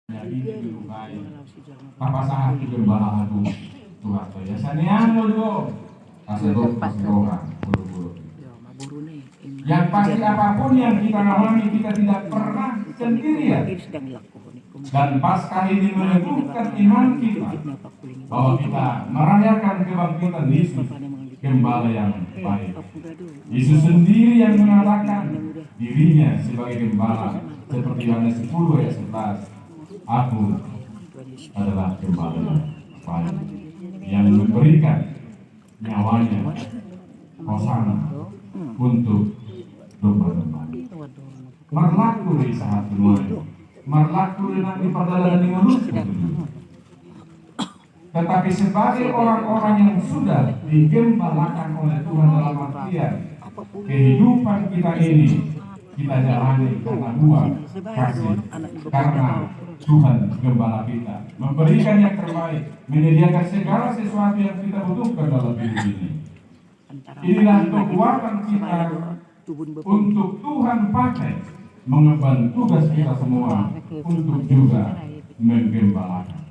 Jadi dilukai apa saat gembala agung Tuhan ya sanian dulu kasih orang buru-buru. Yang pasti apapun yang kita alami kita tidak pernah sendirian. Dan Paskah ini meneguhkan iman kita bahwa kita merayakan kebangkitan Yesus, gembala yang baik. Yesus sendiri yang mengatakan dirinya sebagai gembala seperti Yohanes 10 ayat 11. Aku adalah gembala yang baik yang memberikan nyawanya hosana untuk domba-domba. Marlaku di saat dunia, marlaku di perjalanan dengan tetapi sebagai orang-orang yang sudah digembalakan oleh Tuhan dalam artian kehidupan kita ini kita jalani karena buah kasih, karena Tuhan gembala kita memberikan yang terbaik, menyediakan segala sesuatu yang kita butuhkan dalam hidup ini. Inilah kekuatan kita untuk Tuhan pakai mengemban tugas kita semua untuk juga menggembalakan.